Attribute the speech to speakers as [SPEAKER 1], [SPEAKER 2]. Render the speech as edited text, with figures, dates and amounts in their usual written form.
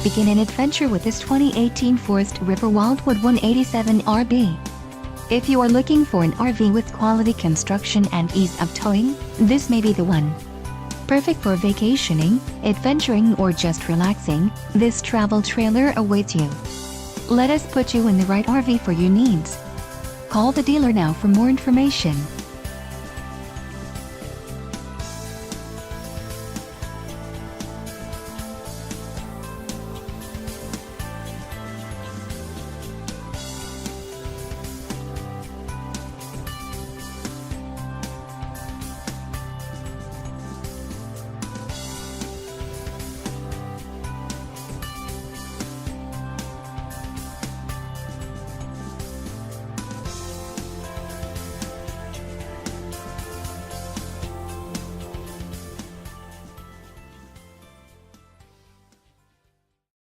[SPEAKER 1] Begin an adventure with this 2018 Forest River WILDWOOD 187RB. If you are looking for an RV with quality construction and ease of towing, this may be the one. Perfect for vacationing, adventuring, or just relaxing, this travel trailer awaits you. Let us put you in the right RV for your needs. Call the dealer now for more information.